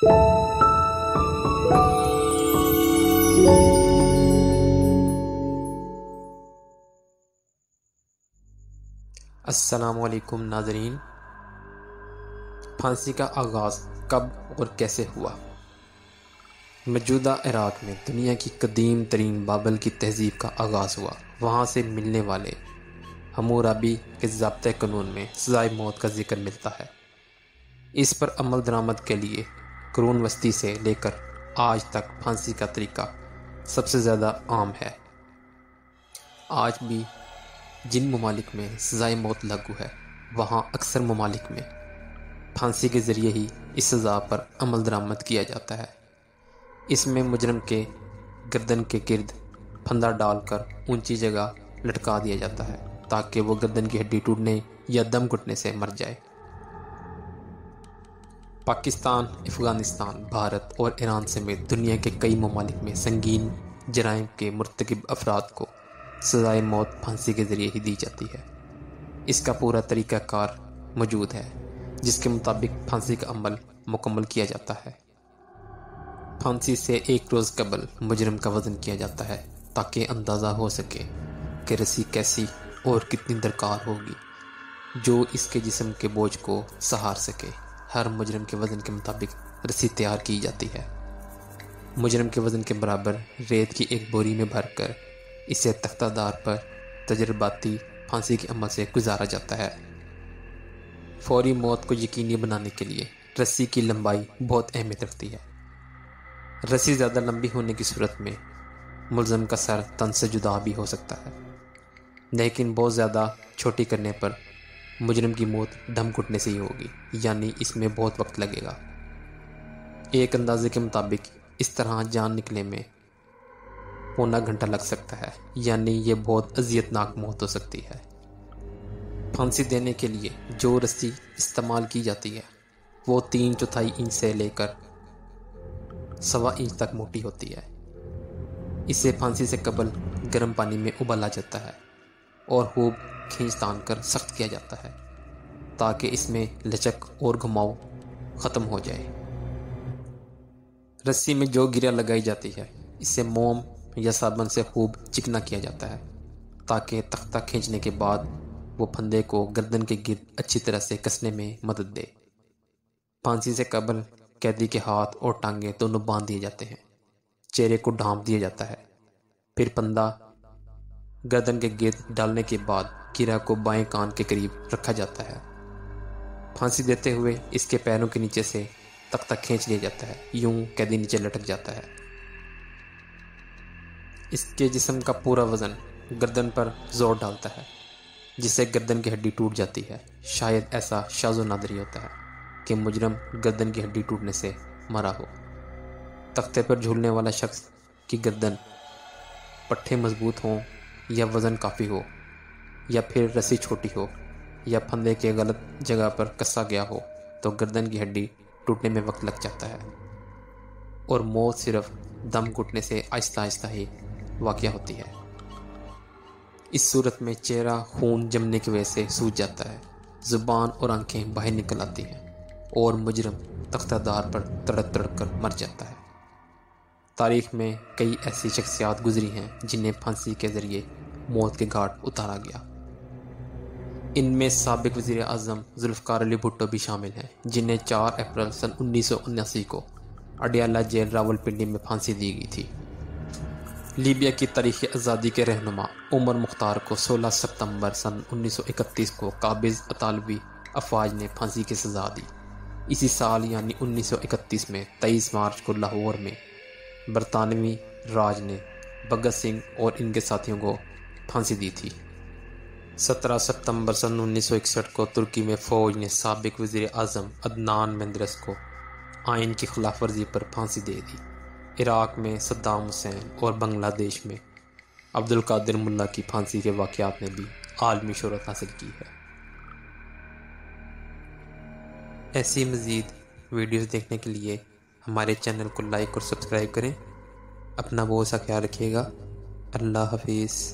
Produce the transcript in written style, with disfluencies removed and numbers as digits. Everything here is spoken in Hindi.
अस्सलामुअलैकुम नाज़रीन। फांसी का आगाज़ कब और कैसे हुआ? मौजूदा इराक़ में दुनिया की कदीम तरीन बाबिल की तहज़ीब का आगाज़ हुआ। वहाँ से मिलने वाले हम्मुराबी के ज़ाब्ते क़ानून में सज़ाए मौत का जिक्र मिलता है। इस पर अमल दरामद के लिए कुरून वस्ती से लेकर आज तक फांसी का तरीका सबसे ज़्यादा आम है। आज भी जिन ममालिक में सज़ाए मौत लागू है, वहाँ अक्सर ममालिक में फांसी के ज़रिए ही इस सज़ा पर अमल दरामद किया जाता है। इसमें मुजरम के गर्दन के गिर्द फंदा डालकर ऊंची जगह लटका दिया जाता है ताकि वो गर्दन की हड्डी टूटने या दम घुटने से मर जाए। पाकिस्तान, अफ़गानिस्तान, भारत और ईरान समेत दुनिया के कई ममालिक में संगीन जराइम के मुर्तकिब अफराद को सज़ाए मौत फांसी के ज़रिए ही दी जाती है। इसका पूरा तरीक़ाकार मौजूद है जिसके मुताबिक फांसी का अमल मुकम्मल किया जाता है। फांसी से एक रोज़ कबल मुजरम का वज़न किया जाता है ताकि अंदाज़ा हो सके कि रस्सी कैसी और कितनी दरकार होगी जो इसके जिस्म के बोझ को सहार सके। हर मुजरम के वज़न के मुताबिक रस्सी तैयार की जाती है। मुजरम के वज़न के बराबर रेत की एक बोरी में भरकर इसे तख्तादार पर तजर्बाती फांसी के अमल से गुजारा जाता है। फौरी मौत को यकीनी बनाने के लिए रस्सी की लंबाई बहुत अहमियत रखती है। रस्सी ज़्यादा लंबी होने की सूरत में मुलज़म का सर तन से जुदा भी हो सकता है, लेकिन बहुत ज़्यादा छोटी करने पर मुजरम की मौत दम घुटने से ही होगी, यानी इसमें बहुत वक्त लगेगा। एक अंदाजे के मुताबिक इस तरह जान निकलने में पौना घंटा लग सकता है, यानी ये बहुत अज़ियतनाक मौत हो सकती है। फांसी देने के लिए जो रस्सी इस्तेमाल की जाती है वो 3/4 इंच से लेकर 1.25 इंच तक मोटी होती है। इसे फांसी से कबल गर्म पानी में उबाला जाता है और खूब खींच तान कर सख्त किया जाता है ताकि इसमें लचक और घुमाव ख़त्म हो जाए। रस्सी में जो गिरा लगाई जाती है इसे मोम या साबुन से खूब चिकना किया जाता है ताकि तख्ता खींचने के बाद वो फंदे को गर्दन के गिर्द अच्छी तरह से कसने में मदद दे। फांसी से कबल कैदी के हाथ और टांगे दोनों बांध दिए जाते हैं। चेहरे को ढांप दिया जाता है। फिर फंदा गर्दन के गिर्द डालने के बाद गिरा को बाएं कान के करीब रखा जाता है। फांसी देते हुए इसके पैरों के नीचे से तख्ता खींच लिया जाता है। यूं कैदी नीचे लटक जाता है। इसके जिस्म का पूरा वज़न गर्दन पर जोर डालता है जिससे गर्दन की हड्डी टूट जाती है। शायद ऐसा शाज़ो नादरी होता है कि मुजरम गर्दन की हड्डी टूटने से मरा हो। तख्ते पर झूलने वाला शख्स की गर्दन पट्टे मजबूत हों या वज़न काफ़ी हो या फिर रस्सी छोटी हो या फंदे के गलत जगह पर कसा गया हो तो गर्दन की हड्डी टूटने में वक्त लग जाता है और मौत सिर्फ दम घुटने से आहिस्ता आहिस्ता ही वाक़या होती है। इस सूरत में चेहरा खून जमने की वजह से सूज जाता है, ज़ुबान और आंखें बाहर निकल आती हैं और मुजरम तख्तादार पर तड़प तड़प कर मर जाता है। तारीख़ में कई ऐसी शख्सियात गुजरी हैं जिन्हें फांसी के ज़रिए मौत के घाट उतारा गया। इनमें साबिक़ वज़ीर आज़म ज़ुल्फ़िकार अली भुट्टो भी शामिल हैं जिन्हें 4 अप्रैल सन 1979 को अडयाला जेल रावलपिंडी में फांसी दी गई थी। लीबिया की तारीख़ आज़ादी के रहनुमा उमर मुख्तार को 16 सितंबर सन 1931 को काबिज़ अतालवी अफवाज ने फांसी की सज़ा दी। इसी साल यानी 1931 में 23 मार्च को लाहौर में बरतानवी राज ने भगत सिंह और इनके साथियों को फांसी दी थी। 17 सितंबर सन 1961 को तुर्की में फ़ौज ने साबिक़ वज़ीर आज़म अदनान मेंदेरेस को आइन की खिलाफ वर्जी पर फांसी दे दी। इराक़ में सद्दाम हुसैन और बांग्लादेश में अब्दुल कादिर मुल्ला की फांसी के वाक़यात ने भी आलमी शोहरत हासिल की है। ऐसी मज़ीद वीडियोस देखने के लिए हमारे चैनल को लाइक और सब्सक्राइब करें। अपना बहुत सा ख्याल रखिएगा। अल्लाह हाफिज़।